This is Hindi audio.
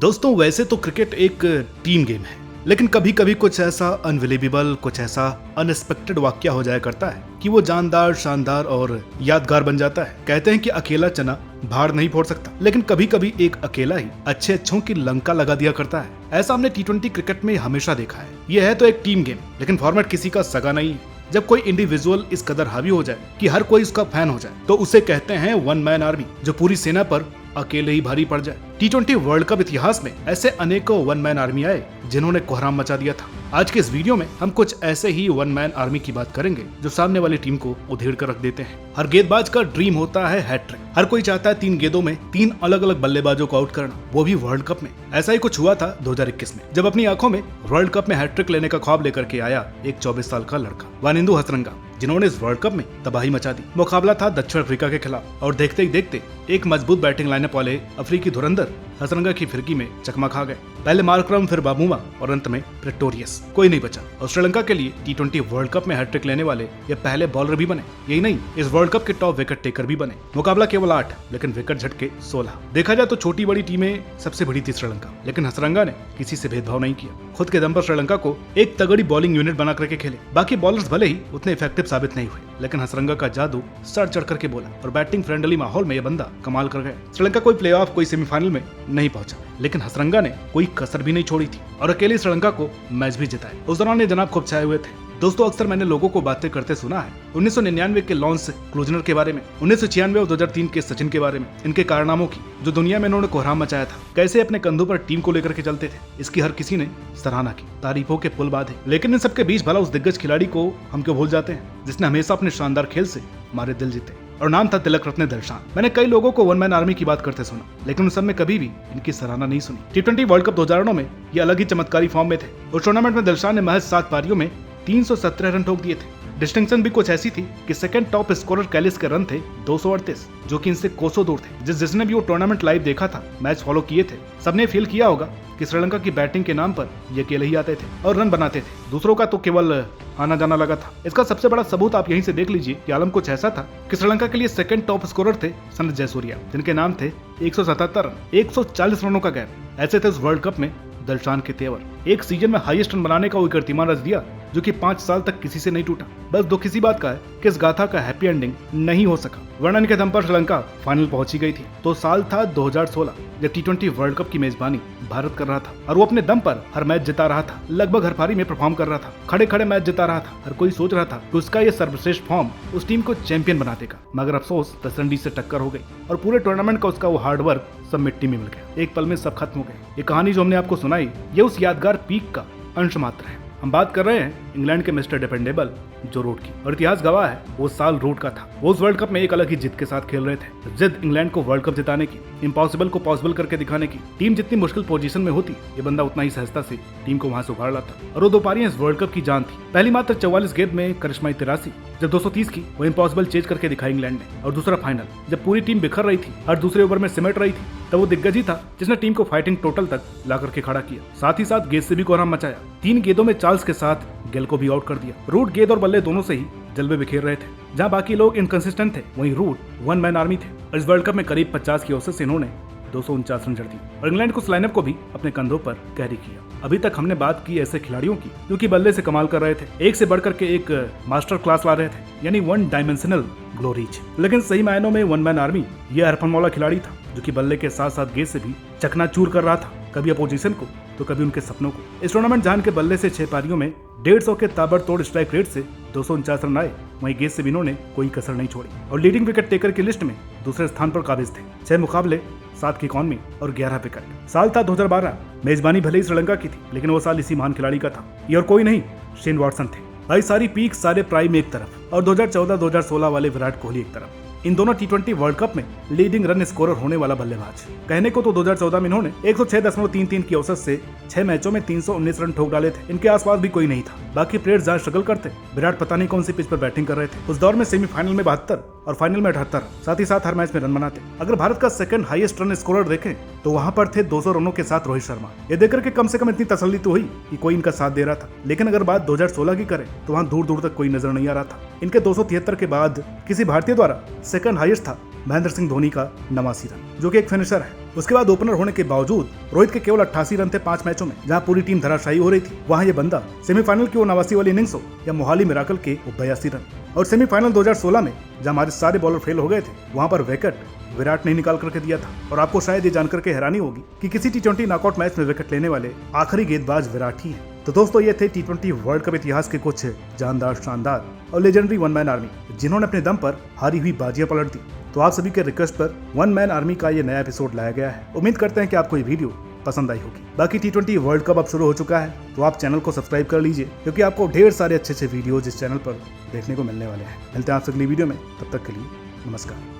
दोस्तों वैसे तो क्रिकेट एक टीम गेम है, लेकिन कभी कभी कुछ ऐसा अनबिलीवेबल, कुछ ऐसा अनएक्सपेक्टेड वाक्य हो जाया करता है कि वो जानदार, शानदार और यादगार बन जाता है। कहते हैं कि अकेला चना भार नहीं फोड़ सकता, लेकिन कभी कभी एक अकेला ही अच्छे अच्छों की लंका लगा दिया करता है। ऐसा हमने टी20 क्रिकेट में हमेशा देखा है। यह है तो एक टीम गेम, लेकिन फॉर्मेट किसी का सगा नहीं है। जब कोई इंडिविजुअल इस कदर हावी हो जाए कि हर कोई उसका फैन हो जाए, तो उसे कहते हैं वन मैन आर्मी, जो पूरी सेना पर अकेले ही भारी पड़ जाए। टी20 वर्ल्ड कप इतिहास में ऐसे अनेकों वन मैन आर्मी आए जिन्होंने कोहराम मचा दिया था। आज के इस वीडियो में हम कुछ ऐसे ही वन मैन आर्मी की बात करेंगे जो सामने वाली टीम को उधेड़ कर रख देते हैं। हर गेंदबाज का ड्रीम होता है हैट्रिक। हर कोई चाहता है 3 गेंदों में 3 अलग अलग बल्लेबाजों को आउट करना, वो भी वर्ल्ड कप में। ऐसा ही कुछ हुआ था 2021 में, जब अपनी आंखों में वर्ल्ड कप में हैट्रिक लेने का ख्वाब लेकर के आया एक 24 साल का लड़का वानिंदु हसरंगा, जिन्होंने इस वर्ल्ड कप में तबाही मचा दी। मुकाबला था दक्षिण अफ्रीका के खिलाफ और देखते ही देखते एक मजबूत बैटिंग लाइनअप वाले अफ्रीकी धुरंधर हसरंगा की फिरकी में चकमा खा गए। पहले मार्करम, फिर बाबूमा और अंत में प्रेटोरियस, कोई नहीं बचा। और श्रीलंका के लिए टी20 वर्ल्ड कप में हैट्रिक लेने वाले ये पहले बॉलर भी बने। यही नहीं, इस वर्ल्ड कप के टॉप विकेट टेकर भी बने। मुकाबला केवल 8, लेकिन विकेट झटके 16। देखा जाए तो छोटी बड़ी टीमें सबसे बड़ी थी श्रीलंका, लेकिन हसरंगा ने किसी से भेदभाव नहीं किया। खुद के दम पर श्रीलंका को एक तगड़ी बॉलिंग यूनिट बना करके खेले। बाकी बॉलर्स भले ही उतने इफेक्टिव साबित नहीं हुए, लेकिन हसरंगा का जादू सर चढ़ करके बोला और बैटिंग फ्रेंडली माहौल में यह बंदा कमाल कर गया। श्रीलंका कोई प्लेऑफ, कोई सेमीफाइनल में नहीं पहुंचा, लेकिन हसरंगा ने कोई कसर भी नहीं छोड़ी थी और अकेले श्रीलंका को मैच भी जिताया। उस दौरान ये जनाब खूब छाए हुए थे। दोस्तों अक्सर मैंने लोगों को बातें करते सुना है 1999 के लॉन्स क्लूजनर के बारे में, 1996 और 2003 के सचिन के बारे में, इनके कारनामों की जो दुनिया में इन्होंने कोहराम मचाया था। कैसे अपने कंधों पर टीम को लेकर के चलते थे, इसकी हर किसी ने सराहना की, तारीफों के पुल बांधे। लेकिन इन सबके बीच भला उस दिग्गज खिलाड़ी को हम क्यों भूल जाते हैं जिसने हमेशा अपने शानदार खेल से हमारे दिल जीते, और नाम था तिलक रत्ने दिलशान। मैंने कई लोगों को वन मैन आर्मी की बात करते सुना, लेकिन उन सब में कभी भी इनकी सराहना नहीं सुनी। टी20 वर्ल्ड कप 2009 में ये अलग ही चमत्कारी फॉर्म में थे। उस टूर्नामेंट में दिलशान ने महज 7 पारियों में 317 रन ठोक दिए थे। डिस्टिंक्शन भी कुछ ऐसी थी कि सेकंड टॉप स्कोरर कैलिस के रन थे 238, जो कि इनसे कोसों दूर थे। जिसने भी वो टूर्नामेंट लाइव देखा था, मैच फॉलो किए थे, सबने फील किया होगा कि श्रीलंका की बैटिंग के नाम पर ये अकेले ही आते थे और रन बनाते थे। दूसरों का तो केवल आना जाना लगा था। इसका सबसे बड़ा सबूत आप यहीं से देख लीजिए कि आलम कुछ ऐसा था कि श्रीलंका के लिए सेकंड टॉप स्कोरर थे सनत जयसूर्या, जिनके नाम थे 177 रन, 140 रनों का गैप। ऐसे थे उस वर्ल्ड कप में दिलशान के तेवर। एक सीजन में हाईएस्ट रन बनाने का वो कीर्तिमान रच दिया जो कि 5 साल तक किसी से नहीं टूटा। बस दुख इसी बात का है कि इस गाथा का हैप्पी एंडिंग नहीं हो सका, वरना इनके दम पर श्रीलंका फाइनल पहुंची गई थी। तो साल था 2016, जब टी20 वर्ल्ड कप की मेजबानी भारत कर रहा था और वो अपने दम पर हर मैच जिता रहा था। लगभग हर पारी में परफॉर्म कर रहा था, खड़े खड़े मैच जिता रहा था। हर कोई सोच रहा था कि उसका ये सर्वश्रेष्ठ फॉर्म उस टीम को चैंपियन बना देगा, मगर अफसोस वेस्ट इंडीज से टक्कर हो गई और पूरे टूर्नामेंट का उसका वो हार्डवर्क सब मिट्टी में मिल गया। एक पल में सब खत्म हो गए। ये कहानी जो हमने आपको सुनाई, ये उस यादगार पीक का अंश मात्र है। हम बात कर रहे हैं इंग्लैंड के मिस्टर डिपेंडेबल जो रूट की, और इतिहास गवाह है वो साल रूट का था। वो उस वर्ल्ड कप में एक अलग ही जिद के साथ खेल रहे थे। जिद इंग्लैंड को वर्ल्ड कप जिताने की, इम्पॉसिबल को पॉसिबल करके दिखाने की। टीम जितनी मुश्किल पोजीशन में होती, ये बंदा उतना ही सहजता से टीम को वहां से उखाड़ लाता और वो 2 पारियां इस वर्ल्ड कप की जान थी। पहली मात्र 44 गेंद में करिश्माई 83, जब 230 की वो इम्पॉसिबल चेज करके दिखाई इंग्लैंड ने। और दूसरा फाइनल, जब पूरी टीम बिखर रही थी, हर दूसरे ओवर में सिमट रही थी, तब वो दिग्गज ही था जिसने टीम को फाइटिंग टोटल तक ला करके खड़ा किया। साथ ही साथ गेंद से भी कोहराम मचाया। 3 गेंदों में चार्ल्स के साथ गेल को भी आउट कर दिया। रूट गेंद और बल्ले दोनों से ही जलवे बिखेर रहे थे। जहां बाकी लोग इनकंसिस्टेंट थे, वहीं रूट वन मैन आर्मी थे। और इस वर्ल्ड कप में करीब 50 की औसत से इन्होंने 249 रन जड़ दी और इंग्लैंड को उस लाइनअप को भी अपने कंधों पर कैरी किया। अभी तक हमने बात की ऐसे खिलाड़ियों की जो कि बल्ले से कमाल कर रहे थे, एक से बढ़कर के एक मास्टर क्लास ला रहे थे, यानी 1 डायमेंशनल ग्लोरीज। लेकिन सही मायनों में वन मैन आर्मी ये हरफन मौला खिलाड़ी था जो कि बल्ले के साथ साथ गेंद से भी चकनाचूर कर रहा था, कभी अपोजिशन को तो कभी उनके सपनों को। इस टूर्नामेंट जहां के बल्ले से 6 पारियों में 150 के ताबड़तोड़ स्ट्राइक रेट से 249 रन आए, वहीं गेंद से भी इन्होंने कोई कसर नहीं छोड़ी और लीडिंग विकेट टेकर की लिस्ट में दूसरे स्थान पर काबिज थे। 6 मुकाबले, 7 इकॉनमी और 11 विकेट। साल था 2012। मेजबानी भले ही श्रीलंका की थी, लेकिन वो साल इसी महान खिलाड़ी का था। ये और कोई नहीं, शेन वॉटसन थे। भाई सारी पीक, सारे प्राइम एक तरफ और 2014-2016 वाले विराट कोहली एक तरफ। इन दोनों टी20 वर्ल्ड कप में लीडिंग रन स्कोरर होने वाला बल्लेबाज। कहने को तो 2014 में इन्होंने 106.33 की औसत से 6 मैचों में 319 रन ठोक डाले थे। इनके आसपास भी कोई नहीं था। बाकी प्लेयर्स जहां स्ट्रगल करते, विराट पता नहीं कौन सी पिच पर बैटिंग कर रहे थे। उस दौर में सेमीफाइनल में 72 और फाइनल में 78, साथ ही साथ हर मैच में रन बनाते। अगर भारत का सेकंड हाईएस्ट रन स्कोरर देखें तो वहां पर थे 200 रनों के साथ रोहित शर्मा। ये देखकर के कम से कम इतनी तसल्ली तो हुई कि कोई इनका साथ दे रहा था। लेकिन अगर बात 2016 की करें तो वहां दूर दूर तक कोई नजर नहीं आ रहा था। इनके 273 के बाद किसी भारतीय द्वारा सेकंड हाईएस्ट था महेंद्र सिंह धोनी का 89 रन, जो कि एक फिनिशर है। उसके बाद ओपनर होने के बावजूद रोहित के केवल 88 रन थे 5 मैचों में, जहां पूरी टीम धराशायी हो रही थी। वहां ये बंदा सेमीफाइनल की वो 89 वाली इनिंग्स हो या मोहाली मिराकल के 82 रन, और सेमीफाइनल 2016 में जहां हमारे सारे बॉलर फेल हो गए थे, वहां पर विकेट विराट ने निकाल करके दिया था। और आपको शायद ये जानकर के हैरानी होगी कि किसी T20 नॉकआउट मैच में विकेट लेने वाले आखिरी गेंदबाज विराट ही है। तो दोस्तों, ये थे T20 वर्ल्ड कप इतिहास के कुछ जानदार, शानदार और लेजेंडरी वन मैन आर्मी, जिन्होंने अपने दम पर हारी हुई बाजियां पलट दी। तो आप सभी के रिक्वेस्ट पर वन मैन आर्मी का ये नया एपिसोड लाया गया है। उम्मीद करते हैं कि आपको ये वीडियो पसंद आई होगी। बाकी T20 वर्ल्ड कप अब शुरू हो चुका है, तो आप चैनल को सब्सक्राइब कर लीजिए, क्योंकि आपको ढेर सारे अच्छे वीडियोज इस चैनल पर देखने को मिलने वाले हैं। मिलते हैं आपसे अगली वीडियो में, तब तक के लिए नमस्कार।